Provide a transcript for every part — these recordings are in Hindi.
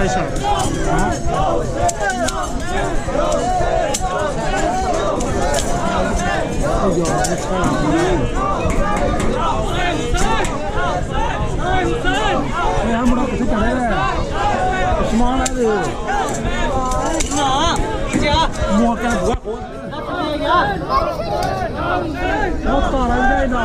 pressure. मुड़ा किसे चढ़े उस्मान है मुँह क्या हुआ बहुत तारा जाए ना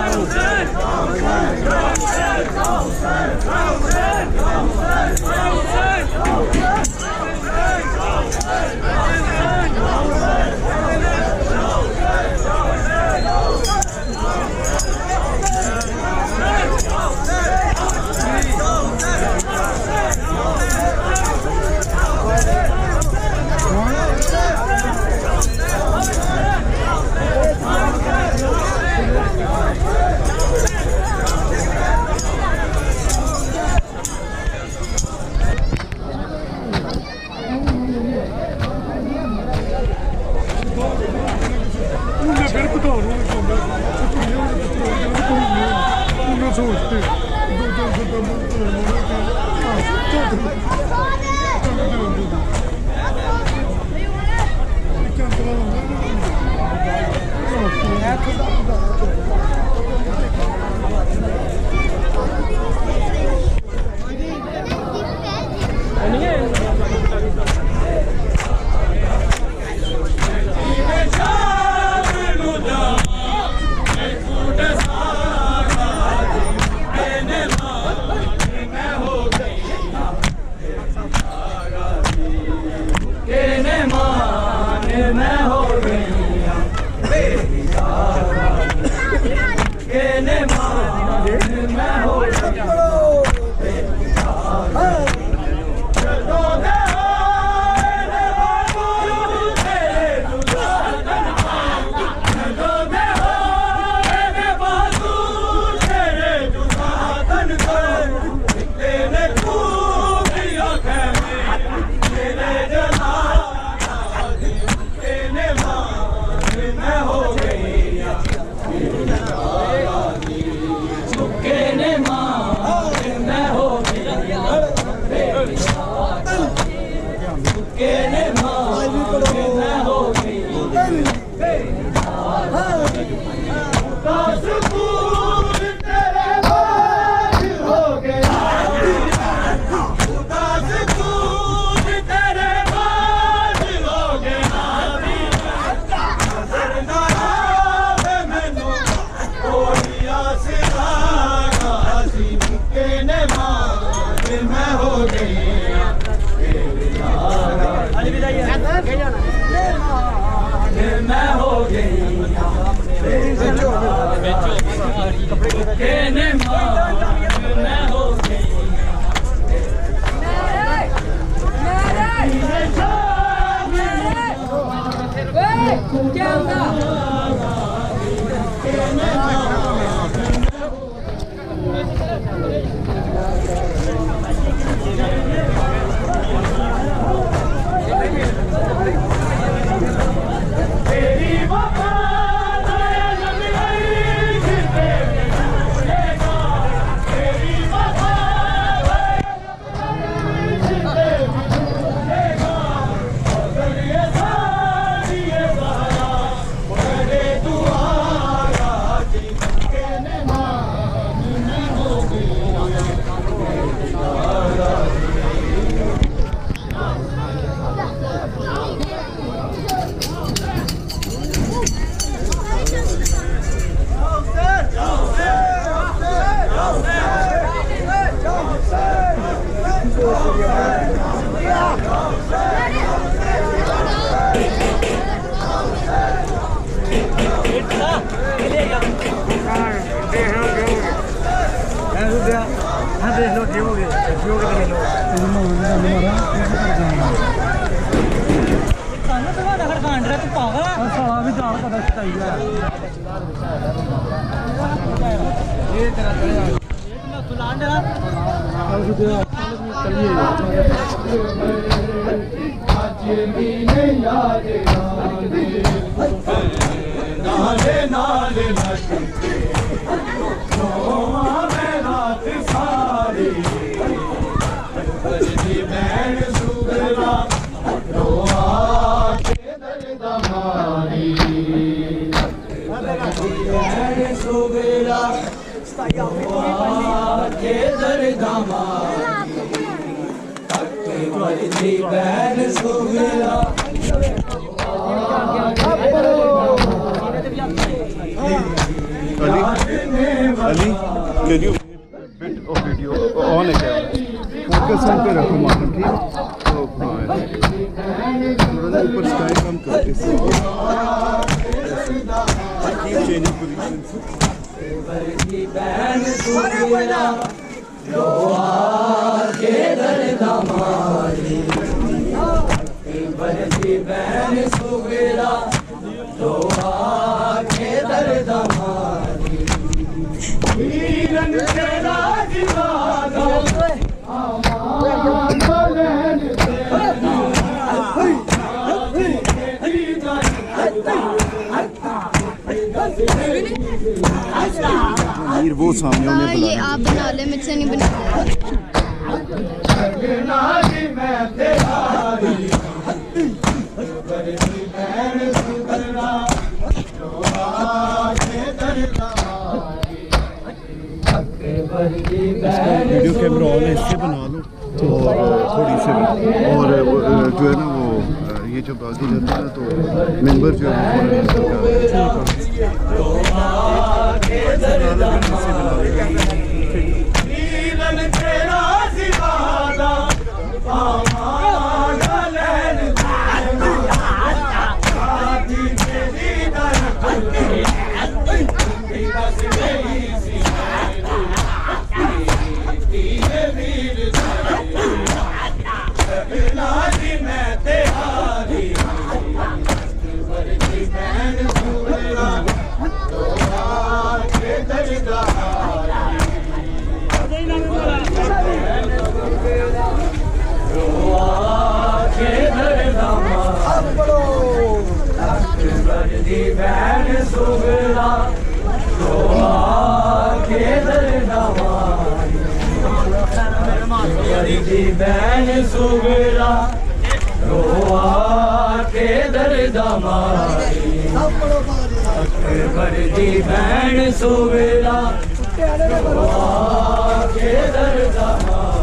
नाले नाले सारी Ali, can you bit of video on again? Focus on पे रखो मालूम ठीक? तो थोड़ा सा ऊपर स्काई कम करते हैं। Keep changing positions. वो सामने उन्हें ये आप बना ले, मुझसे नहीं बना। वीडियो कैमरा ऑन है, इससे बना लो तो थोड़ी सी। और जो है ना वो ये जो बाकी रहता है ना तो मेंबर जो है बहन सुगरा रोआ के दर्द मारी अकबर दी बहन सुगरा रोआ के दर्द मारी।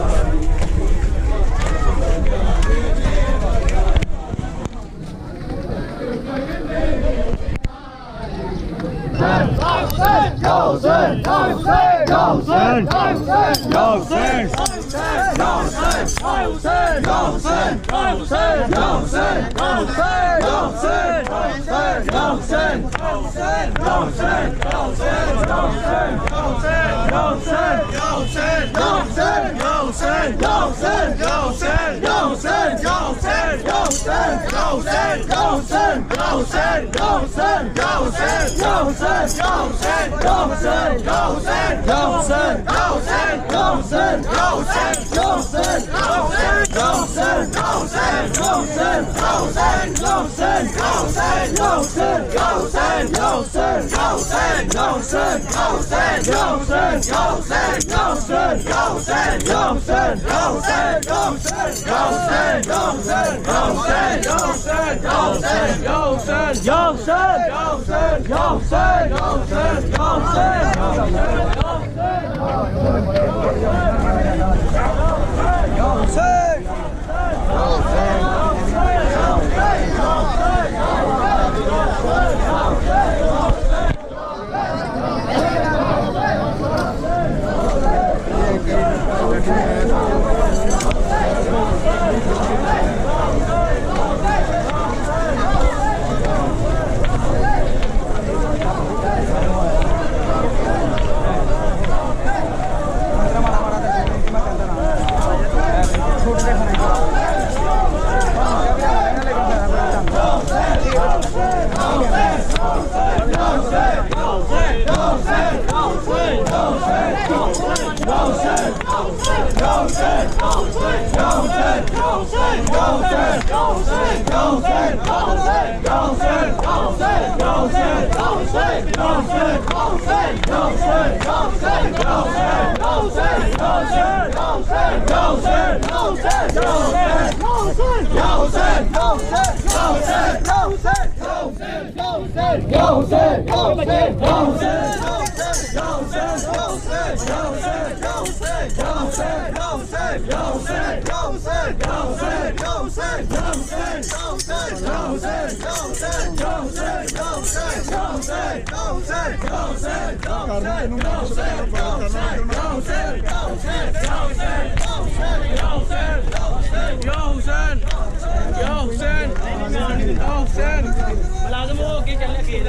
मुलाजम हो के चलने के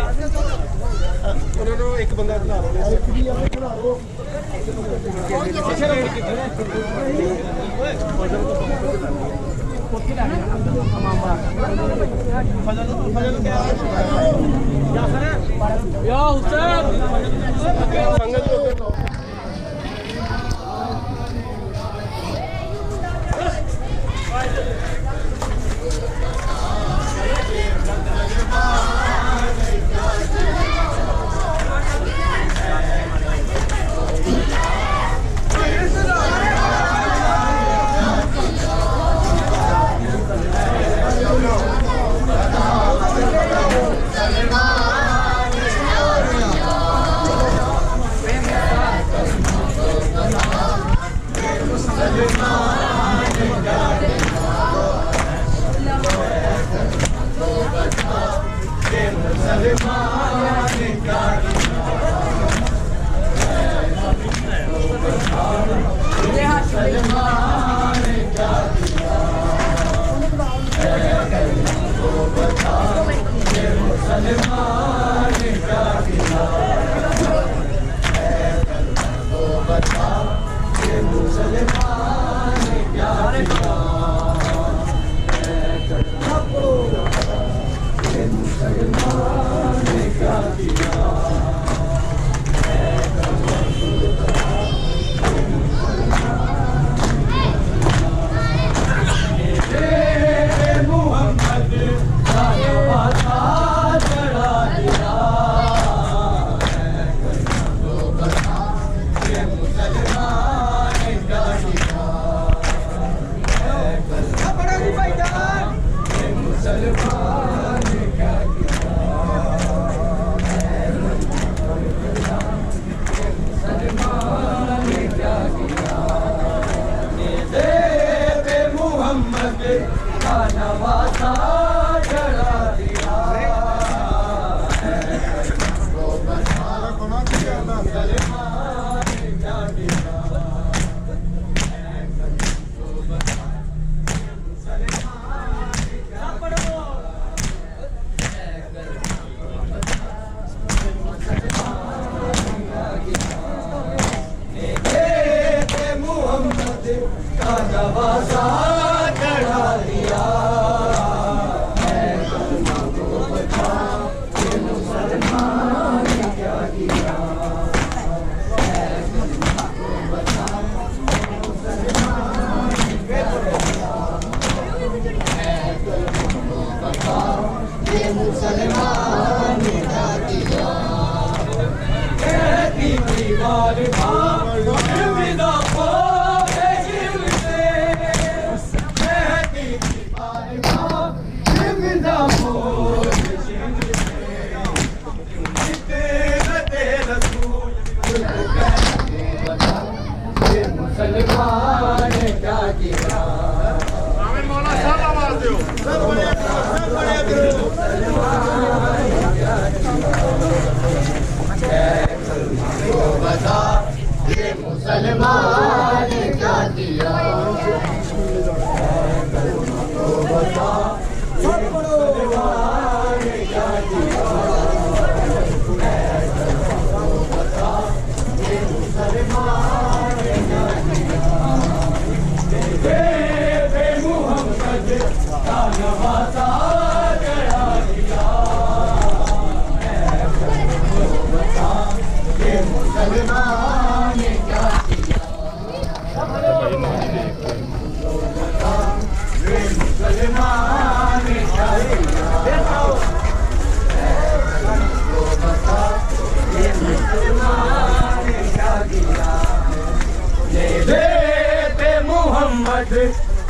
उन्होंने एक बंदा बना या हुसैन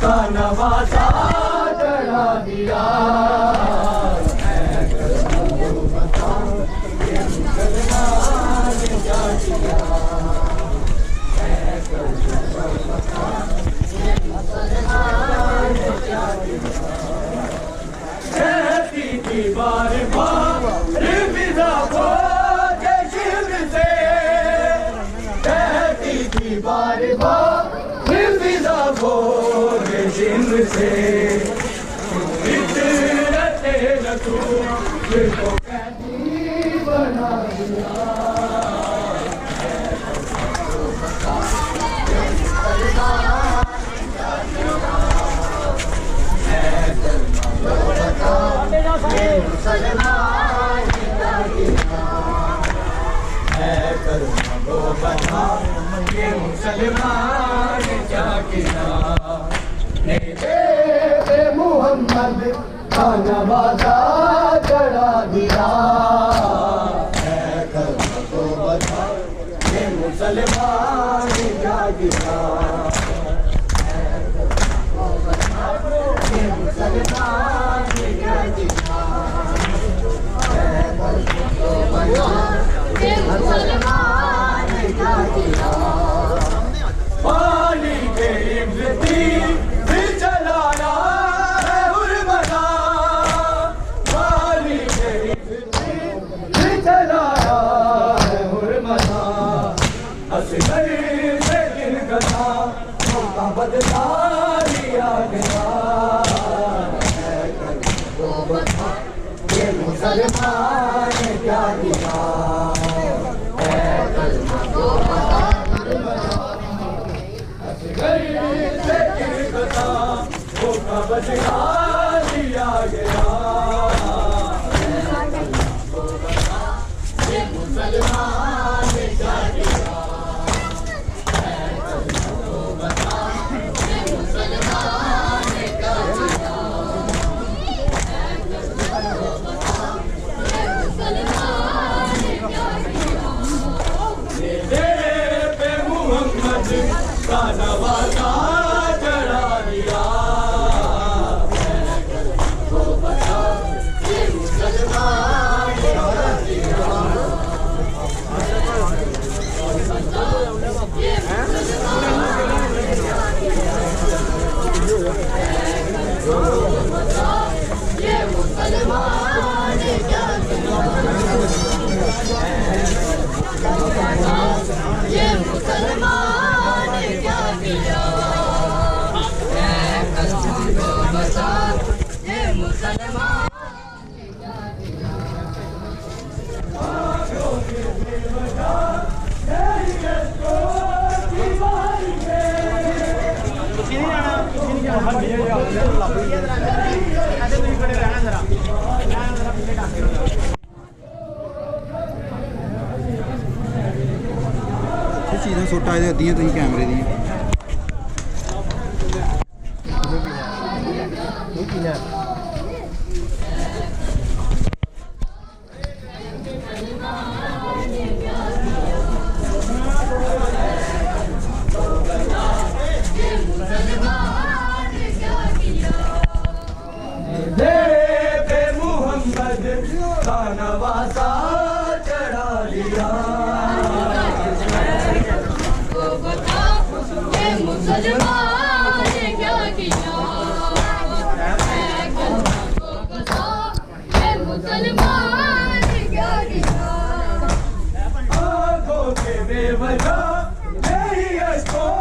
का नवासा चढ़ा दिया कहती थी बार बार विदा को जय शिव दिल को कैदी बना दिया। मुसलमान क्या किया मोहम्मद का नवाजा चढ़ा दिया। को बता ये मुसलमान क्या किया। ये मुसलमान क्या किया। ये मुसलमान क्या किया। पानी के इब्ती फिर चलाया है उर्मदा। पानी के इब्ती फिर चलाया है उर्मदा। असगर से गिर गया मौका बदला लिया गया। ये मुसलमान क्या किया। बचा लिया गया। ये मुसलमान क्या किया। ये मुसलमान क्या किया। पे मोहम्मद का नवाजा चढ़ा दिया। चीज़ें सुट आए अद्धियां तुम कैमरे दी नवाजा चढ़ा लिया। मुसलमान क्या किया। मुसलमान क्या किया। आंखों के बेवजह मेरी अश्कों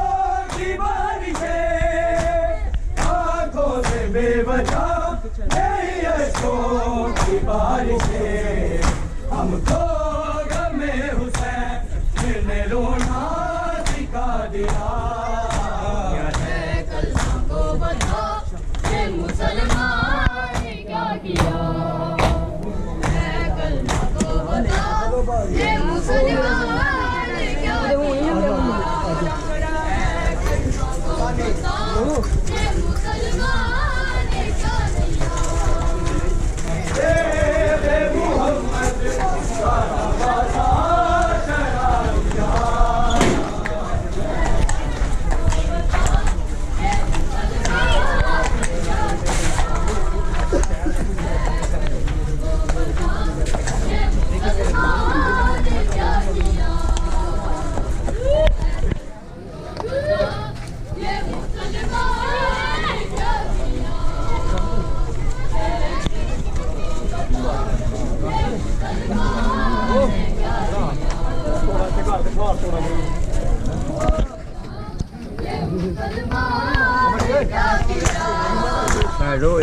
की बारिशें। आंखों से बेवजह मेरी अश्कों की बारिशें। हमको गमे हुसैन ने रोना सिखा दिया। मुसलमान क्या किया। ये मुसलमान क्या किया। ये मुसलमान क्या किया। मोहम्मद का नवाजा चढ़ा दिया। Rồi,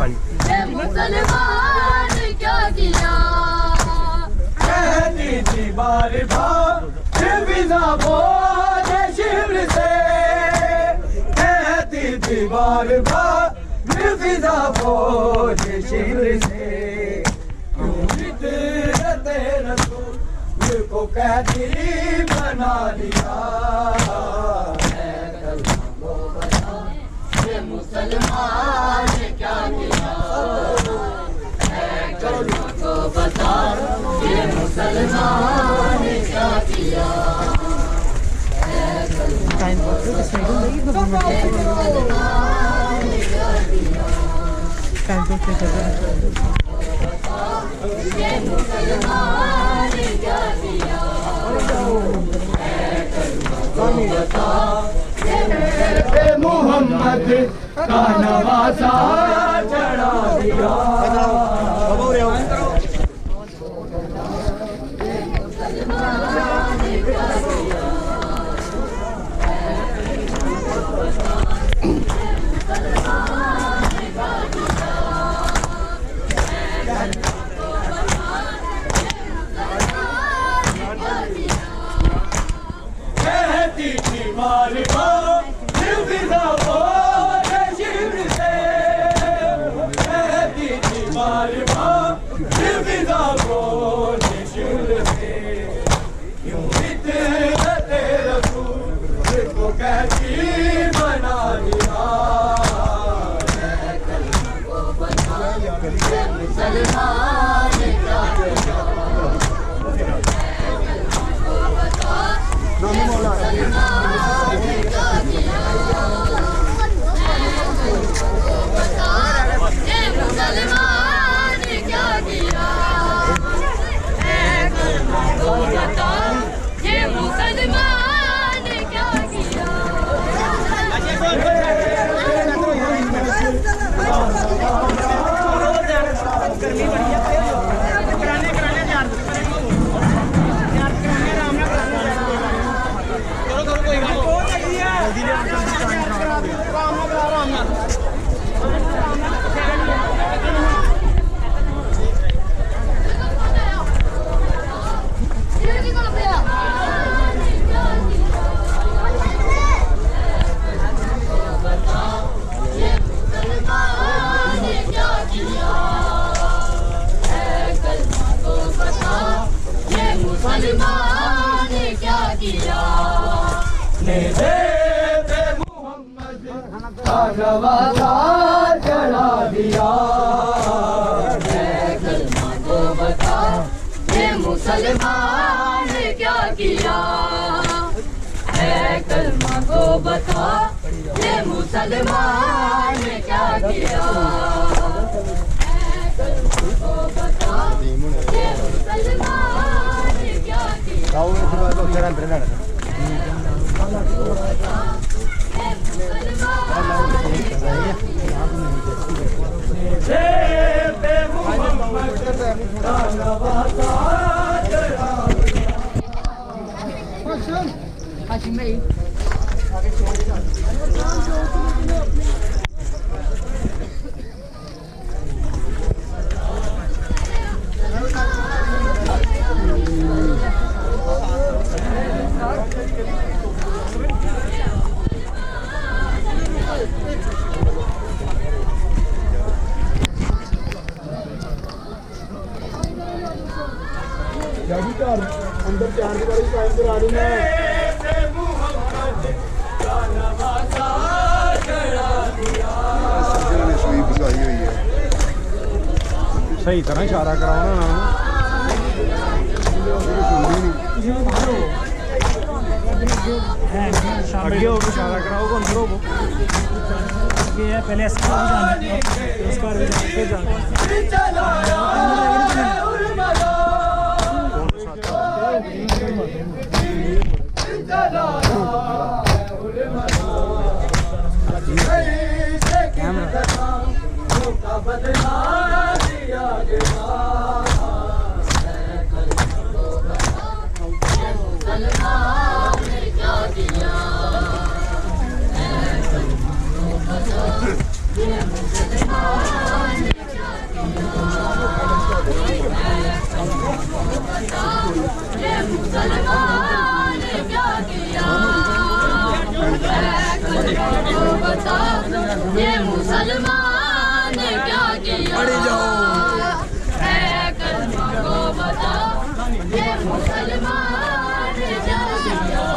मुसलमान क्या किया कहती थी बार बार फिजा बोझ शिवर से कहती थी बार बार फिजा बोझ शिवर से रसूल को कैदी बना दिया मुसलमान क्या किया को बता ये मुसलमान क्या किया मोहम्मद का नवासा चढ़ा दिया कहती थी बार बार फिजा बोझ शिवर से कहती थी बार बार फिजा बोझ शिवर से यूं इतने रसूल को कैदी बना दिया मुसलमान क्या किया मुसलमान क्या किया ये मुसलमान क्या किया मुसलमान क्या किया मोहम्मद का नवासा चढ़ा दिया को बता ये मुसलमान क्या किया है कलमा को बता ये मुसलमान क्या किया को बता ये मुसलमान क्या किया अंदर 4 दीवारी कायम करा दी मैं सही तरह इशारा कराओ ना आगे हो इशारा कराओ को अंदर हो ये पहले इसका फिर मुसलमान खड़े जाओ है कलमा को बता ये मुसलमान क्या किया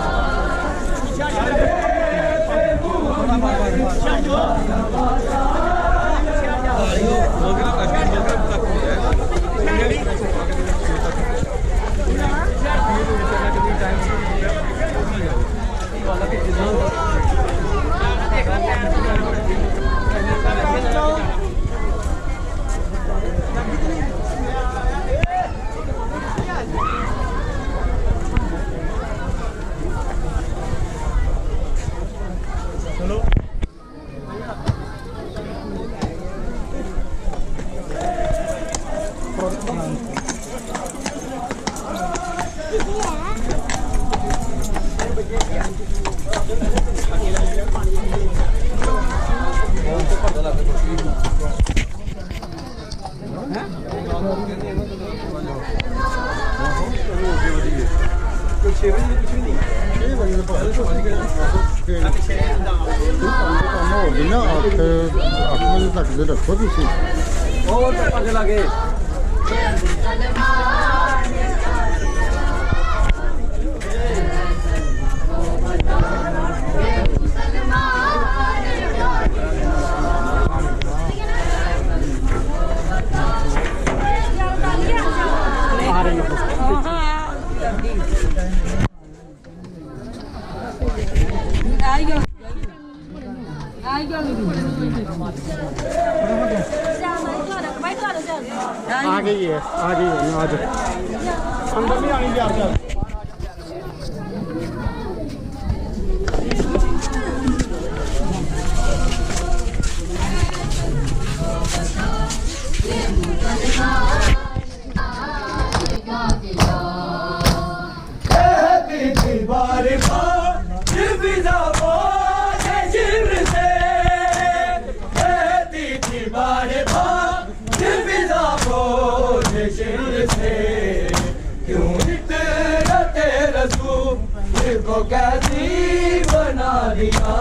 रखो तुसी और आगे लगे आ गई है आज अंदर नहीं आनी यार को कैसी बना दिया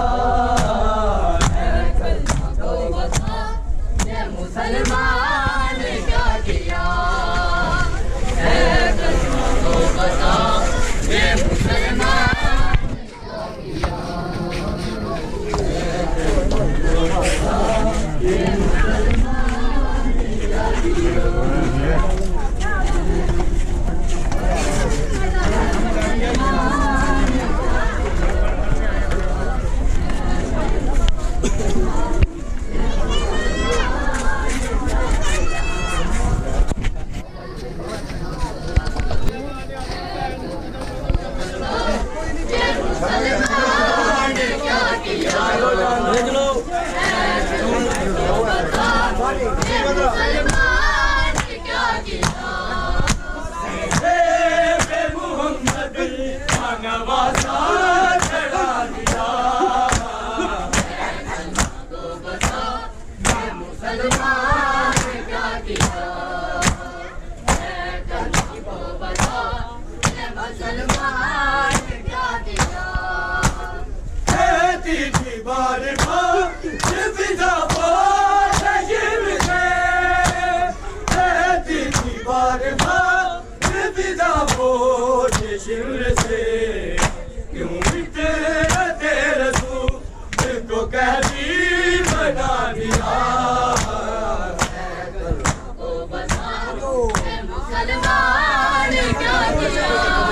मुसलमान क्या किया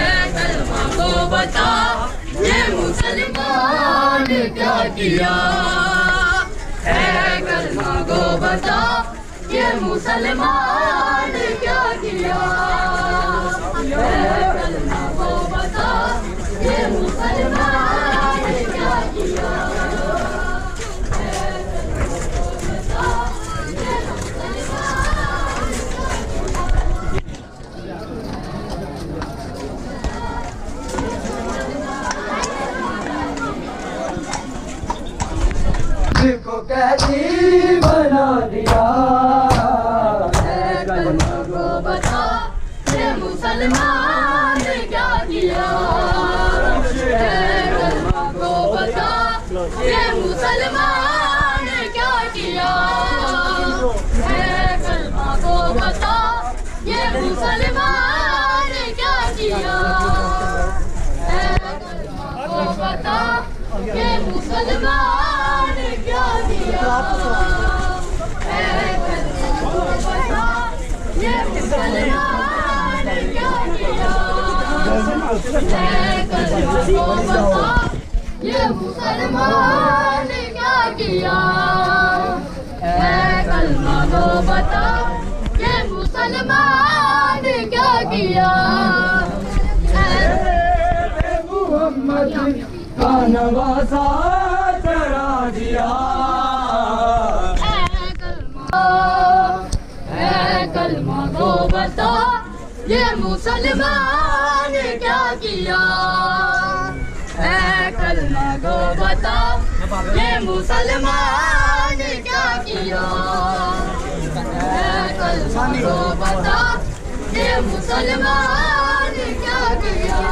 है कलमा को बता ये मुसलमान क्या किया क्या किया है कलमा को बता ये मुसलमान क्या किया है कलमा को बता ये मुसलमान क्या किया को कैसी बना दिया है कलमा को बता मुसलमान क्या किया ऐ कलमा को बता ये मुसलमान क्या किया ऐ कलमा को बता ये मुसलमान क्या किया ऐ कलमा को बता ये मुसलमान क्या किया मोहम्मद का नवासा चढ़ा दिया ऐ कलमा को बता ये मुसलमान क्या किया ऐ कलमा को बता ये मुसलमान क्या किया ऐ कलमा को बता ये मुसलमान क्या किया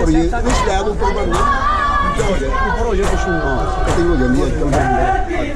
और ये स्लैब ऊपर बढ़ गया ऊपर हो जाए कुछ कटिंग हो जाती है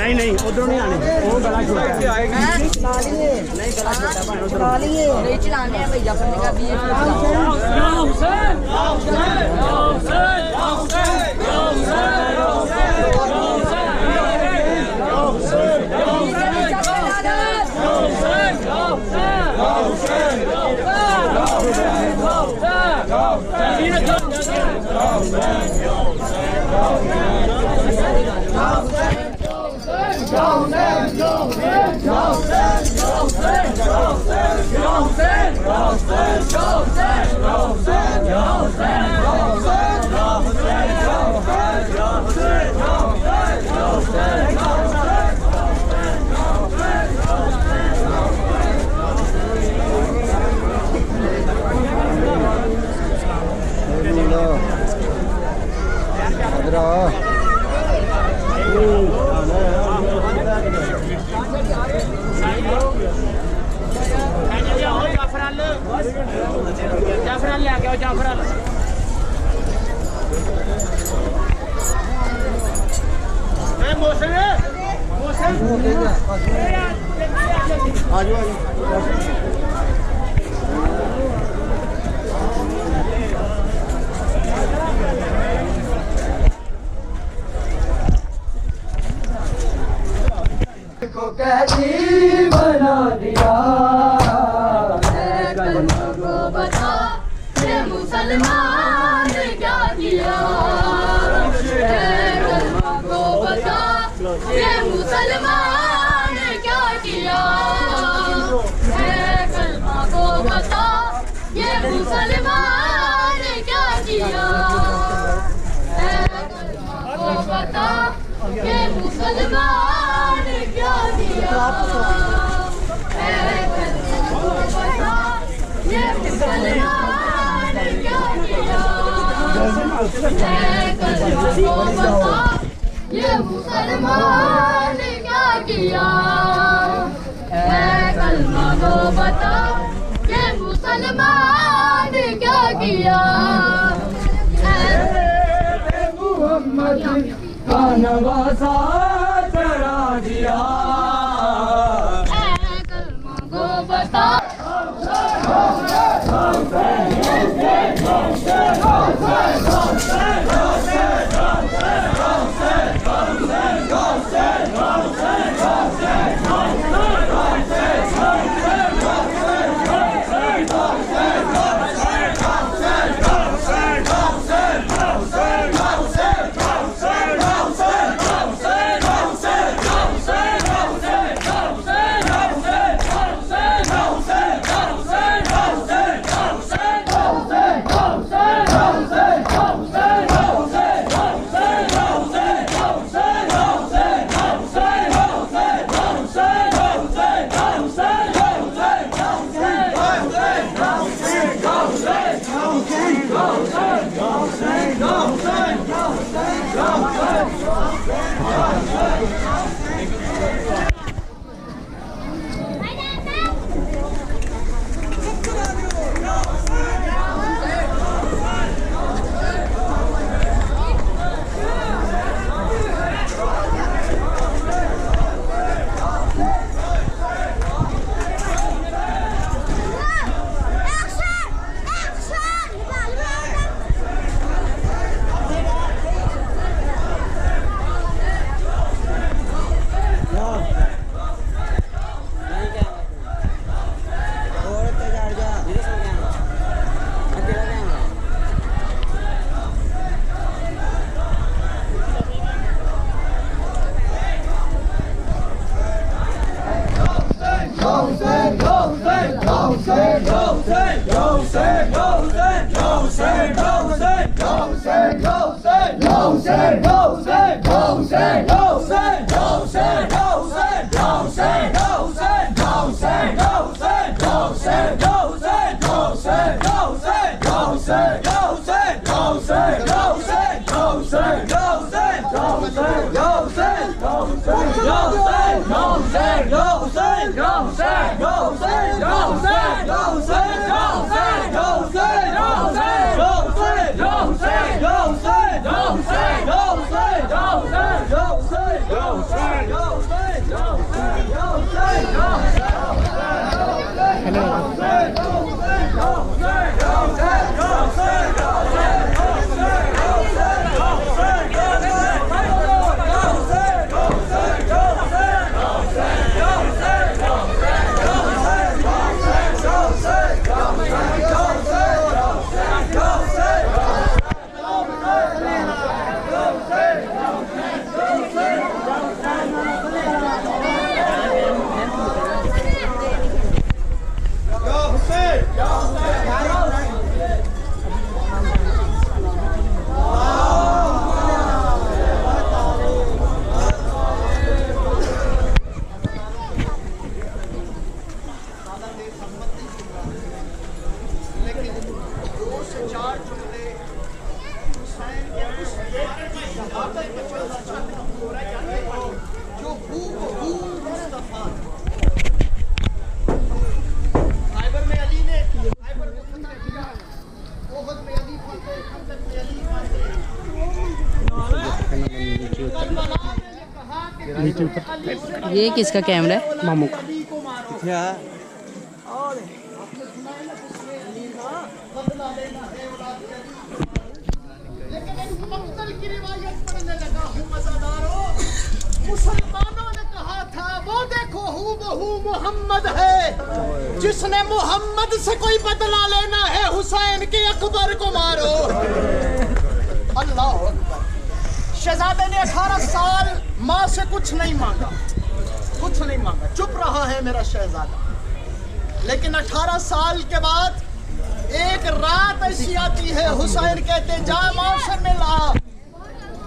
नहीं नहीं उधर नहीं आने वो गला छोटा है चला लिए नहीं गला छोटा भाई चला लिए नहीं चलाने हैं भैया अपने का भी या हुसैन या हुसैन या हुसैन या हुसैन या जाफरान ले आओ जाफरान को कैदी बना दिया कलमा को बता ये मुसलमान ने क्या किया कलमा को बता ये मुसलमान ने क्या किया कलमा को बता ये मुसलमान ने क्या किया कलमा को बता ये मुसलमान ने क्या किया ये मुसलमान ने क्या किया ये मुसलमान ने क्या किया कलमा को बता ये मुसलमान ने क्या किया मोहम्मद का नवासा चढ़ा दिया कलमा को बता Go, ये किसका कैमरा है? मामू का। क्या मुसलमानों ने कहा था वो देखो हूबहू मोहम्मद है, जिसने मोहम्मद से कोई बदला लेना है हुसैन के अकबर को मारो। अल्लाह अकबर। शहजादे ने 18 साल माँ से कुछ नहीं मांगा, कुछ नहीं मांगा, चुप रहा है मेरा शहजादा। लेकिन 18 साल के बाद एक रात ऐसी आती है, हुसैन कहते जा माँ से मिला।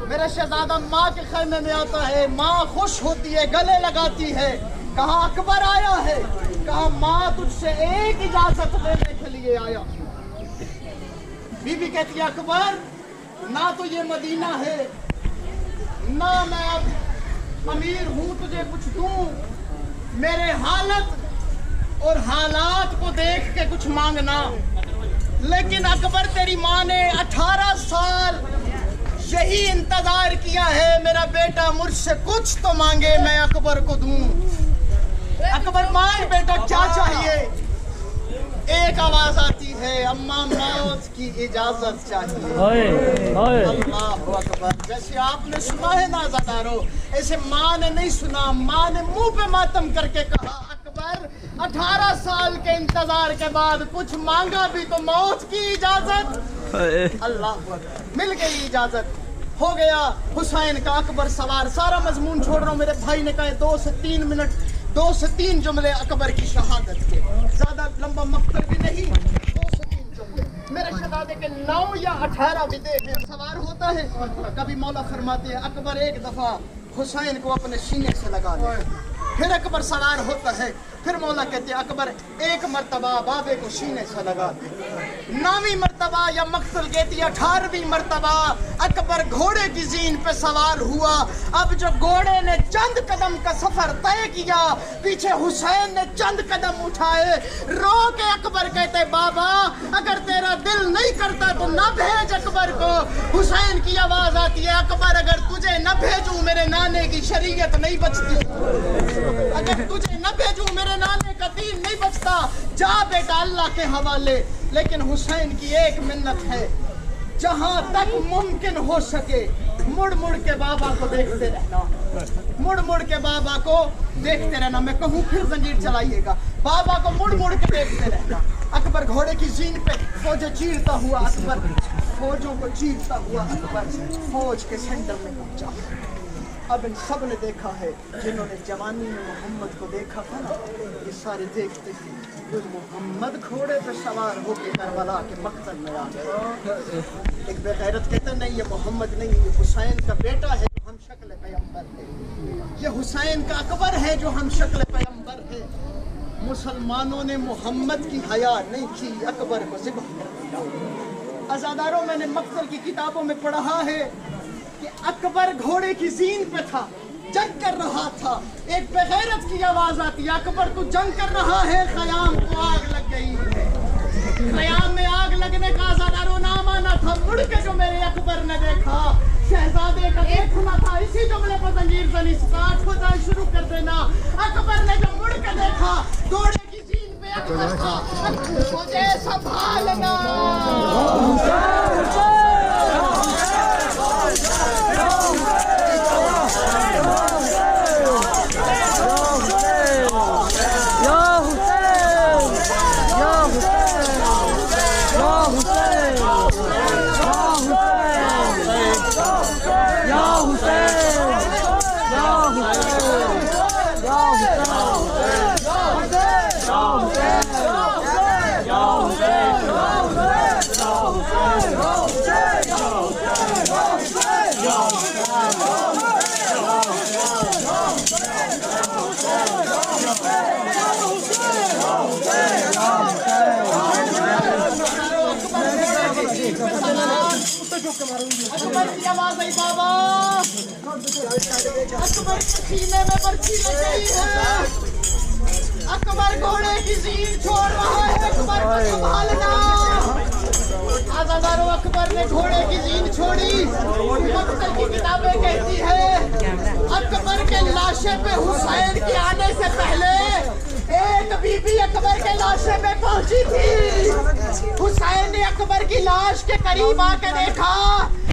मेरा शहजादा माँ के खैमे में आता है, माँ खुश होती है, गले लगाती है, कहा अकबर आया है, कहा माँ तुझसे एक इजाजत लेने के लिए आया। बीबी कहती है अकबर ना तो ये मदीना है, ना मैं अब अमीर हूँ तुझे कुछ दूं, मेरे हालत और हालात को देख के कुछ मांगना। लेकिन अकबर तेरी माँ ने 18 साल यही इंतजार किया है, मेरा बेटा मुझसे कुछ तो मांगे मैं अकबर को दूं। अकबर मांग बेटा क्या चाहिए? एक आवाज आती है अम्मा मौत की इजाजत चाहिए। अल्लाह अकबर। जैसे आपने सुना है ना ज़ादारो, ऐसे माँ ने नहीं सुना, माँ ने मुंह पे मातम करके कहा अकबर 18 साल के इंतजार के बाद कुछ मांगा भी तो मौत की इजाजत। अल्लाह मिल गई इजाजत, हो गया हुसैन का अकबर सवार। सारा मजमून छोड़ रहा हूँ, मेरे भाई ने कहा 2 से 3 मिनट, 2 से 3 जुमले अकबर की शहादत के, ज्यादा लंबा मकतल भी नहीं, 2 से 3 जुमले। मेरे शहजादे के 9 या 18 विदे में सवार होता है। कभी मौला फरमाते हैं अकबर एक दफा हुसैन को अपने सीने से लगा ले, फिर अकबर सवार होता है, फिर मौला कहते हैं अकबर एक मर्तबा बाबे को सीने से लगा दे। 9वीं मर्तबा या मकतल कहती 18वीं मर्तबा अकबर घोड़े की जीन पे सवार हुआ। अब जो घोड़े ने चंद कदम का सफर तय किया, पीछे हुसैन ने चंद कदम उठाए, रो के अकबर कहते बाबा अगर तेरा दिल नहीं करता तो न भेज अकबर को। हुसैन की आवाज आती है अकबर अगर तुझे न भेजूं मेरे नाने की शरीयत नहीं बचती, अगर तुझे न भेजूं मेरे नाने का दीन नहीं बचता, जा बेटा अल्लाह के हवाले। लेकिन हुसैन की एक मिन्नत है, जहां तक मुमकिन हो सके मुड़ मुड़ के बाबा को देखते रहना, मुड़ मुड़ के बाबा को देखते रहना। मैं कहूँ फिर जंजीर चलाइएगा, बाबा को मुड़ मुड़ के देखते रहना। अकबर घोड़े की जीन पे फौजें चीरता हुआ अकबर, फौजों को चीरता हुआ अकबर फौज के सेंटर में पहुंचा। अब इन सब ने देखा है, जिन्होंने जवानी में मोहम्मद को देखा था ना, ये सारे देखते थे मोहम्मद घोड़े पे सवार होकर करबला के मकतल में आ गए। एक बेगैरत कहता नहीं ये मोहम्मद नहीं, ये हुसैन का बेटा है जो हम शक्ल पैगंबर है, ये हुसैन का अकबर है जो हम शक्ल पैगंबर है। मुसलमानों ने मोहम्मद की हया नहीं की, अकबर को ज़िबह कर दिया। अज़ादारों मैंने मकतल की किताबों में पढ़ा है कि अकबर घोड़े की जीन पे था, जंग कर रहा था, एक बेगैरत की आवाज आती है अकबर तू जंग कर रहा है, क़याम को आग लग गई है। क़याम में आग लगने का अज़ादारों नाम आना था। मुड़ के जो मेरे अकबर ने देखा, शहजादे का देखना था। इसी जुमले पर जंजीर ज़नी स्टार्ट होता है, शुरू कर देना। अकबर ने जो मुड़ के देखा, घोड़े की जीन पे अकबर था, मुझे संभालना। अकबर की आवाज आई बाबा, अकबर के सीने में बर्फी लग गई है, अकबर घोड़े की जीन छोड़ रहा है, अकबर को संभालना। आज़ादारों अकबर ने घोड़े की जीन छोड़ी। मकतल की किताबें कहती है अकबर के लाशे पे हुसैन के आने से पहले एक बीबी अकबर के लाशे पे पहुंची थी। हुसैन ने अकबर की लाश के करीब आके देखा,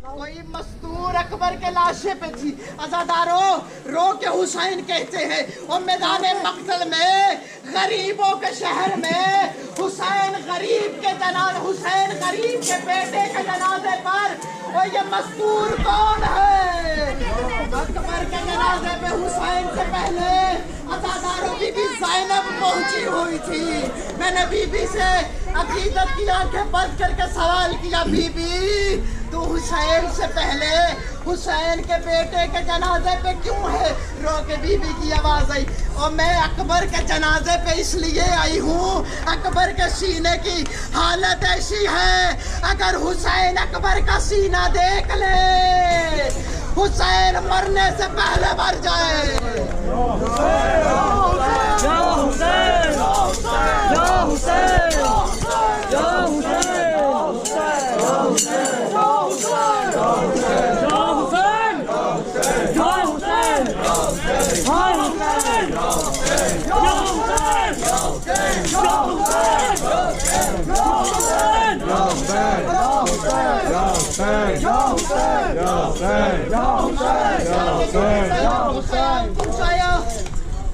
कोई मस्तूर अकबर के लाशे पे थी। अज़ादारों, रो के हुसैन कहते हैं और मैदान मकतल में गरीबों के शहर में हुसैन गरीब के बेटे के जनाजे पर, और ये मस्तूर कौन है? अकबर के जनाजे पे हुसैन से पहले अज़ादारों बीबी ज़ैनब पहुंची हुई थी। मैंने बीबी से अकीदत की आंखें बंद करके सवाल किया, बीबी तू हुसैन से पहले हुसैन के बेटे के जनाजे पे क्यों है? रो के बीबी की आवाज आई, और मैं अकबर के जनाजे पे इसलिए आई हूँ, अकबर के सीने की हालत ऐसी है, अगर हुसैन अकबर का सीना देख ले, हुसैन मरने से पहले मर जाए।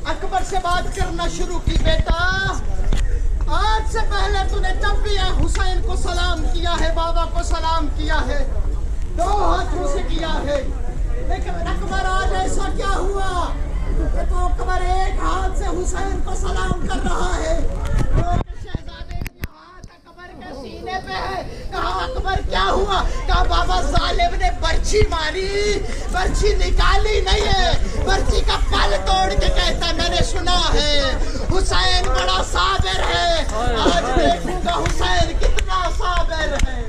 अकबर से बात करना शुरू की, बेटा आज से पहले तूने जब भी हुसैन को सलाम किया है, बाबा को सलाम किया है, दो हाथों से किया है, लेकिन अकबर आज ऐसा क्या हुआ कि तो अकबर एक हाथ से हुसैन को सलाम कर रहा है? शहजादे के हाथ अकबर के सीने पे है। कहा अकबर क्या हुआ? कहा बाबा जालिम ने बर्छी मारी, बर्छी निकाली नहीं है, बर्छी का पल तोड़ के कहता है मैंने सुना है हुसैन बड़ा साबिर है। आज देखूंगा हुसैन कितना साबिर है।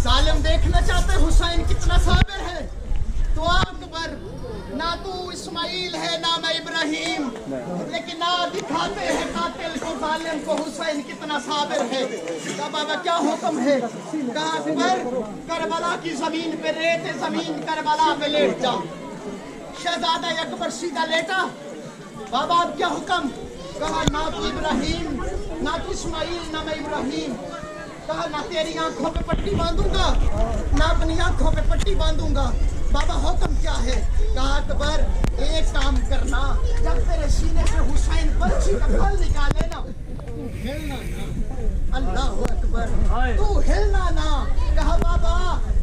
जालिम देखना चाहते हुसैन कितना साबिर है, तो अकबर ना तू इस्माइल है ना मैं इब्राहिम, लेकिन ना दिखाते हैं कातिल को जालिम को हुसैन कितना साबिर है। कहा बाबा क्या हुक्म है? कहा अकबर करबला की जमीन पे रेत जमीन करबला पे लेट जा। शहजादा अकबर सीधा लेटा, बाबा अब क्या हुक्म? कहा ना तू इब्राहिम ना तू इस्माइल ना मैं इब्राहिम। कहा ना तेरी आंखों पे पट्टी बांधूंगा ना अपनी आंखों पे पट्टी बांधूंगा। बाबा हुक्म क्या है? कहा अकबर एक काम करना, जब तेरे सीने से हुसैन बर्छी का फल निकाले ना, तू हिलना ना। अल्लाह अकबर, तू हिलना ना। कहा बाबा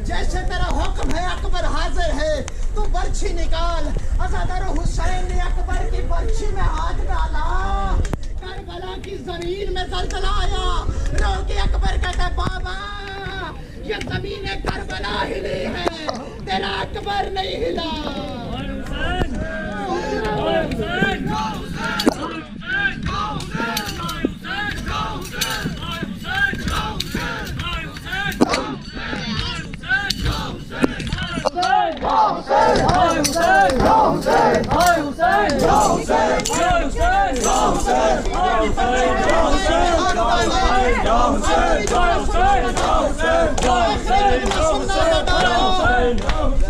जैसे तेरा हुक्म है अकबर हाजिर है, तू बर्छी निकाल। अज़ादारों हुसैन ने अकबर की बर्छी में हाथ डाला, करबला की जमीन में जलजला आया। रो के अकबर कहता है बाबा ये जमीन करबला हिली है, तेरा अकबर नहीं हिला।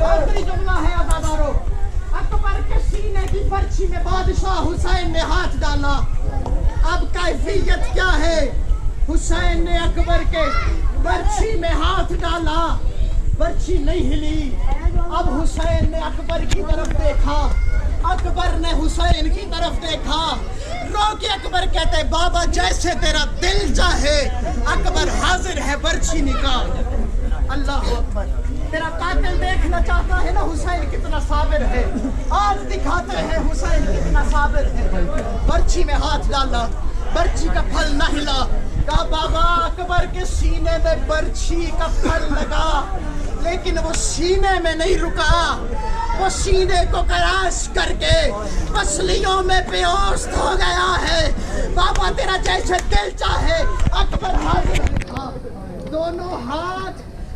आखिरी जुमला है अज़ादारों, अकबर के सीने की बर्छी में बादशाह हुसैन ने हाथ डाला। अब कैफियत क्या है? हुसैन ने अकबर के बर्छी में हाथ डाला, बर्छी नहीं हिली। अब हुसैन ने अकबर की तरफ देखा, अकबर ने हुसैन की तरफ देखा। रो के अकबर कहते हैं बाबा जैसे तेरा दिल चाहे, अकबर हाजिर है, बर्छी निकाल। अल्लाह अकबर, तेरा कातिल देखना चाहता है ना हुसैन कितना साबिर है, आज दिखाते हैं हुसैन कितना साबिर है। बर्छी में हाथ डाला, बर्छी का फल न हिला। कहा बाबा अकबर के सीने में बर्छी का फल लगा, लेकिन वो सीने में नहीं रुका, वो सीने को क्रैश करके पसलियों में बेहोश हो गया है। बाबा तेरा जैसे दिल चाहे, अकबर हाजिर था। दोनों हाथ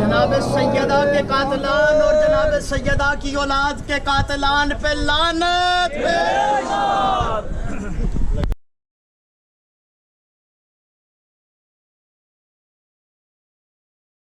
जनाब सैयदा के कातलान और जनाब सैयदा की औलाद के कातलान पे लानत